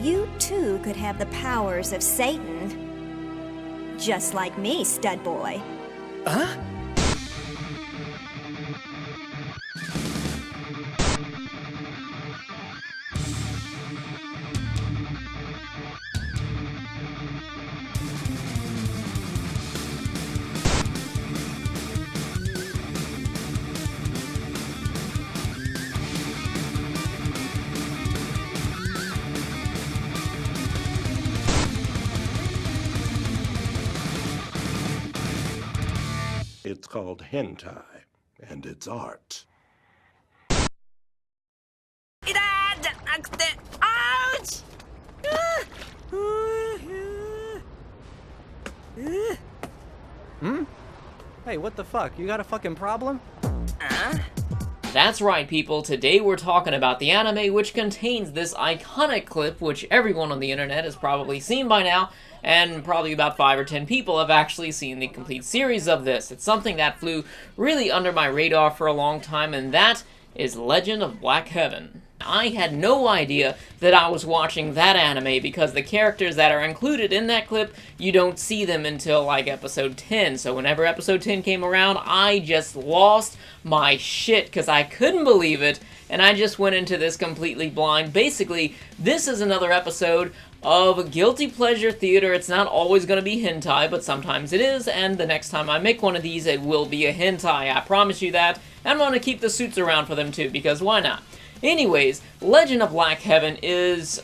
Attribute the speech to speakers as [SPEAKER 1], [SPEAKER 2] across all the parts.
[SPEAKER 1] you too could have the powers of Satan. Just like me, stud boy.
[SPEAKER 2] Huh?
[SPEAKER 3] It's called hentai, and it's art.
[SPEAKER 4] Ouch!
[SPEAKER 2] Hey, what the fuck? You got a fucking problem?
[SPEAKER 5] That's right, people. Today we're talking about the anime which contains this iconic clip which everyone on the internet has probably seen by now, and probably about 5 or 10 people have actually seen the complete series of this. It's something that flew really under my radar for a long time, and that is Legend of Black Heaven. I had no idea that I was watching that anime because the characters that are included in that clip, you don't see them until like episode 10. So whenever episode 10 came around, I just lost my shit because I couldn't believe it, and I just went into this completely blind. Basically, this is another episode of guilty pleasure theater. It's not always going to be hentai, but sometimes it is, and the next time I make one of these, it will be a hentai. I promise you that. And I'm going to keep the suits around for them too, because why not? Anyways, Legend of Black Heaven is,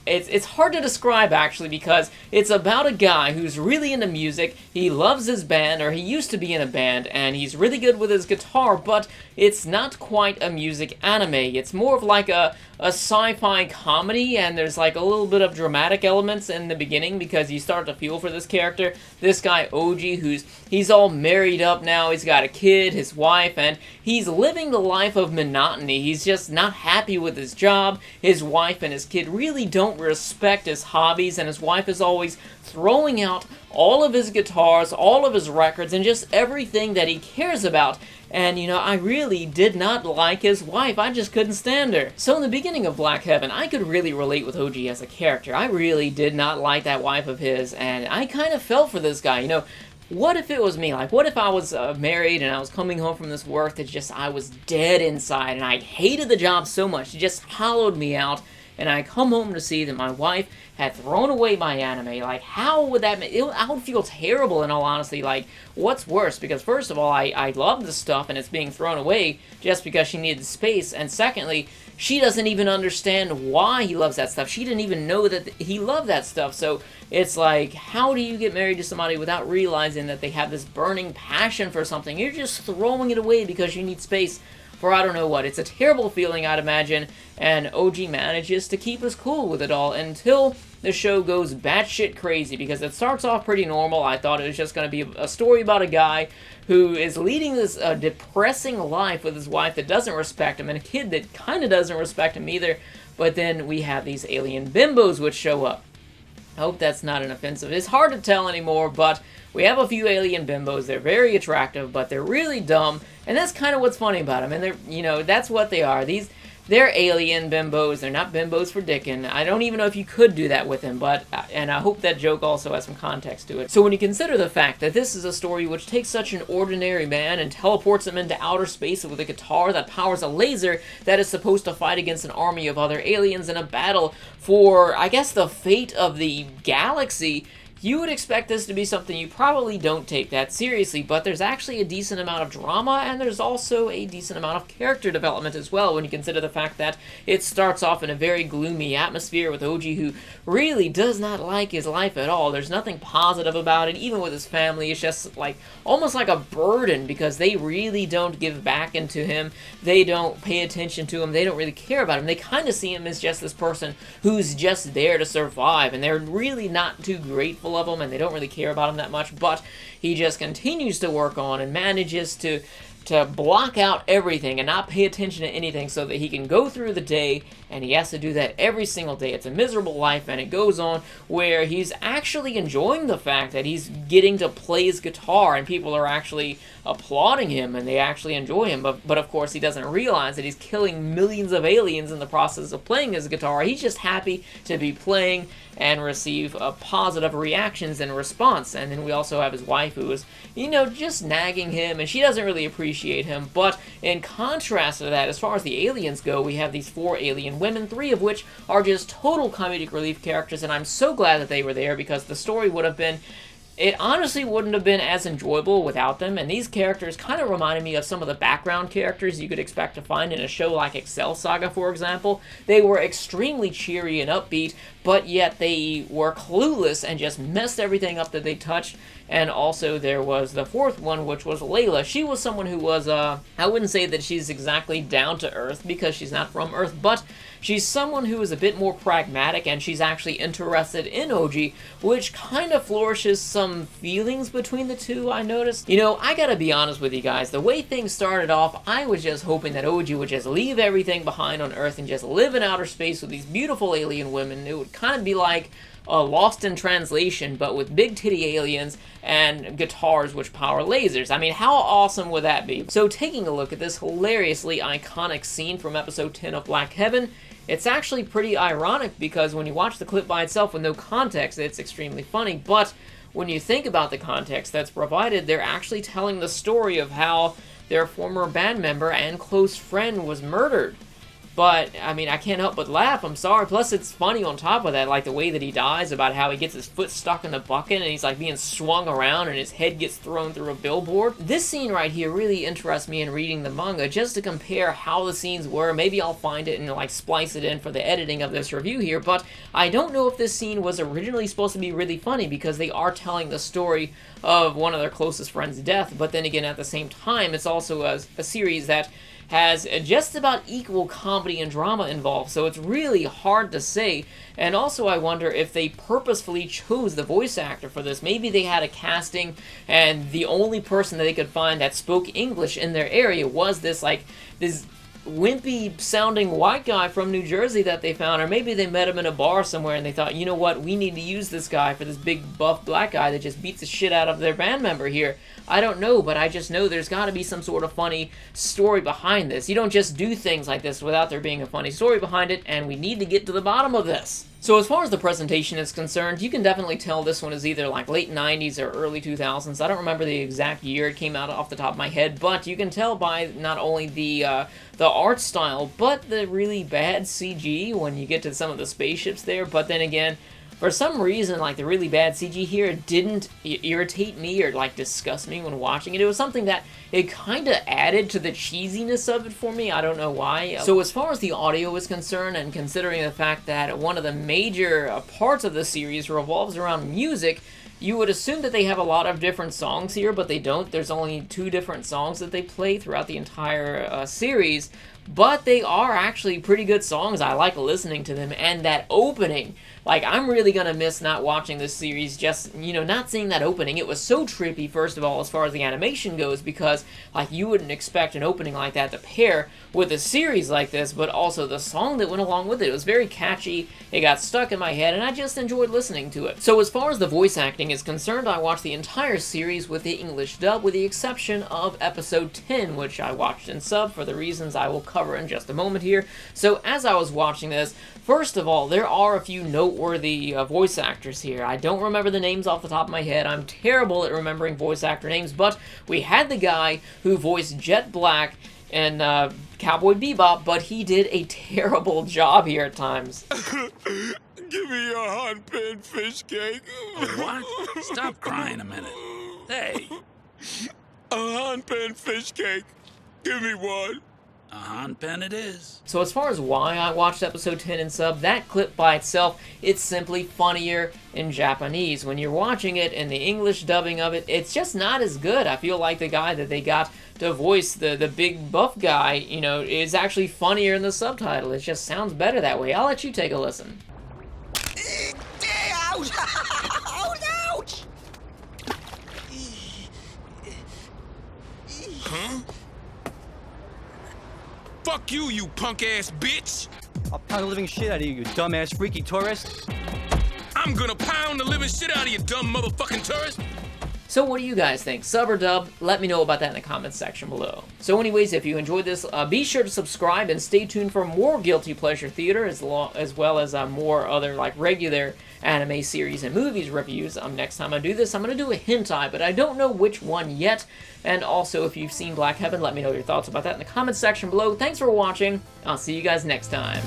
[SPEAKER 5] it's hard to describe actually because it's about a guy who's really into music. He loves his band, or he used to be in a band, and he's really good with his guitar, but it's not quite a music anime. It's more of like a sci-fi comedy, and there's like a little bit of dramatic elements in the beginning because you start to feel for this character. This guy, Oji, he's all married up now, he's got a kid, his wife, and he's living the life of monotony. He's just not happy with his job. His wife and his kid really don't respect his hobbies, and his wife is always throwing out all of his guitars, all of his records, and just everything that he cares about. And, you know, I really did not like his wife. I just couldn't stand her. So in the beginning of Black Heaven, I could really relate with Oji as a character. I really did not like that wife of his, and I kind of felt for this guy. You know, what if it was me? Like, what if I was married and I was coming home from this work that just, I was dead inside, and I hated the job so much. It just hollowed me out. And I come home to see that my wife had thrown away my anime. Like, how would that make... I would feel terrible, in all honesty. Like, what's worse? Because, first of all, I love this stuff, and it's being thrown away just because she needed space. And secondly, she doesn't even understand why he loves that stuff. She didn't even know that he loved that stuff. So, it's like, how do you get married to somebody without realizing that they have this burning passion for something? You're just throwing it away because you need space for I don't know what. It's a terrible feeling, I'd imagine, and Oji manages to keep us cool with it all until the show goes batshit crazy, because it starts off pretty normal. I thought it was just going to be a story about a guy who is leading this depressing life with his wife that doesn't respect him, and a kid that kind of doesn't respect him either, but then we have these alien bimbos which show up. I hope that's not an offensive. It's hard to tell anymore, but we have a few alien bimbos. They're very attractive, but they're really dumb, and that's kind of what's funny about them. And they're, you know, that's what they are. They're alien bimbos. They're not bimbos for dickin'. I don't even know if you could do that with them, but, and I hope that joke also has some context to it. So when you consider the fact that this is a story which takes such an ordinary man and teleports him into outer space with a guitar that powers a laser that is supposed to fight against an army of other aliens in a battle for, I guess, the fate of the galaxy, you would expect this to be something you probably don't take that seriously, but there's actually a decent amount of drama, and there's also a decent amount of character development as well, when you consider the fact that it starts off in a very gloomy atmosphere with Oji, who really does not like his life at all. There's nothing positive about it. Even with his family, it's just like almost like a burden, because they really don't give back into him. They don't pay attention to him. They don't really care about him. They kind of see him as just this person who's just there to survive, and they're really not too grateful of him, and they don't really care about him that much, but he just continues to work on and manages to to block out everything and not pay attention to anything so that he can go through the day, and he has to do that every single day. It's a miserable life, and it goes on where he's actually enjoying the fact that he's getting to play his guitar, and people are actually applauding him, and they actually enjoy him, but of course he doesn't realize that he's killing millions of aliens in the process of playing his guitar. He's just happy to be playing and receive positive reactions in response. And then we also have his wife, who is, you know, just nagging him, and she doesn't really appreciate him. But in contrast to that, as far as the aliens go, we have these 4 alien women, 3 of which are just total comedic relief characters, and I'm so glad that they were there, because the story would have been, it honestly wouldn't have been as enjoyable without them. And these characters kind of reminded me of some of the background characters you could expect to find in a show like Excel Saga, for example. They were extremely cheery and upbeat, but yet they were clueless and just messed everything up that they touched. And also there was the 4th one, which was Layla. She was someone who was, I wouldn't say that she's exactly down to earth, because she's not from Earth, but she's someone who is a bit more pragmatic, and she's actually interested in OG, which kind of flourishes some feelings between the two, I noticed. You know, I gotta be honest with you guys, the way things started off, I was just hoping that OG would just leave everything behind on Earth and just live in outer space with these beautiful alien women. It would kind of be like Lost in Translation, but with big titty aliens and guitars which power lasers. I mean, how awesome would that be? So taking a look at this hilariously iconic scene from episode 10 of Black Heaven, it's actually pretty ironic, because when you watch the clip by itself with no context, it's extremely funny, but when you think about the context that's provided, they're actually telling the story of how their former band member and close friend was murdered. But, I mean, I can't help but laugh, I'm sorry. Plus, it's funny on top of that, like the way that he dies, about how he gets his foot stuck in the bucket and he's like being swung around and his head gets thrown through a billboard. This scene right here really interests me in reading the manga, just to compare how the scenes were. Maybe I'll find it and like splice it in for the editing of this review here, but I don't know if this scene was originally supposed to be really funny, because they are telling the story of one of their closest friends' death, but then again, at the same time, it's also a series that has just about equal comedy and drama involved, so it's really hard to say. And also, I wonder if they purposefully chose the voice actor for this. Maybe they had a casting, and the only person that they could find that spoke English in their area was this wimpy sounding white guy from New Jersey that they found, or maybe they met him in a bar somewhere and they thought, you know what, we need to use this guy for this big buff black guy that just beats the shit out of their band member here. I don't know, but I just know there's got to be some sort of funny story behind this. You don't just do things like this without there being a funny story behind it, and we need to get to the bottom of this. So as far as the presentation is concerned, you can definitely tell this one is either like late 90s or early 2000s. I don't remember the exact year it came out off the top of my head, but you can tell by not only the art style, but the really bad CG when you get to some of the spaceships there. But then again, for some reason, like, the really bad CG here didn't irritate me or, like, disgust me when watching it. It was something that it kind of added to the cheesiness of it for me. I don't know why. So as far as the audio is concerned, and considering the fact that one of the major parts of the series revolves around music, you would assume that they have a lot of different songs here, but they don't. There's only 2 different songs that they play throughout the entire series, but they are actually pretty good songs. I like listening to them, and that opening, like, I'm really gonna miss not watching this series, just, you know, not seeing that opening. It was so trippy, first of all, as far as the animation goes, because, like, you wouldn't expect an opening like that to pair with a series like this, but also the song that went along with it. It was very catchy, it got stuck in my head, and I just enjoyed listening to it. So as far as the voice acting is concerned, I watched the entire series with the English dub, with the exception of episode 10, which I watched in sub for the reasons I will cover in just a moment here. So as I was watching this, first of all, there are a few noteworthy voice actors here. I don't remember the names off the top of my head. I'm terrible at remembering voice actor names, but we had the guy who voiced Jet Black in Cowboy Bebop, but he did a terrible job here at times.
[SPEAKER 4] Give me your hot-pan fish cake.
[SPEAKER 6] What? Stop crying a minute. Hey.
[SPEAKER 4] A hot-pan fish cake. Give me one.
[SPEAKER 6] A Han-pen it is.
[SPEAKER 5] So as far as why I watched episode 10 in sub, that clip by itself, it's simply funnier in Japanese. When you're watching it in the English dubbing of it, it's just not as good. I feel like the guy that they got to voice the big buff guy, you know, is actually funnier in the subtitle. It just sounds better that way. I'll let you take a listen.
[SPEAKER 4] Ouch! Ouch! Huh? Fuck you, you punk-ass bitch!
[SPEAKER 2] I'll pound the living shit out of you dumbass freaky tourist.
[SPEAKER 4] I'm gonna pound the living shit out of you, dumb motherfucking tourist!
[SPEAKER 5] So what do you guys think? Sub or dub? Let me know about that in the comments section below. So anyways, if you enjoyed this, be sure to subscribe and stay tuned for more Guilty Pleasure Theater, as well as more other like regular anime series and movies reviews. Next time I do this, I'm going to do a hentai, but I don't know which one yet. And also, if you've seen Black Heaven, let me know your thoughts about that in the comments section below. Thanks for watching. I'll see you guys next time.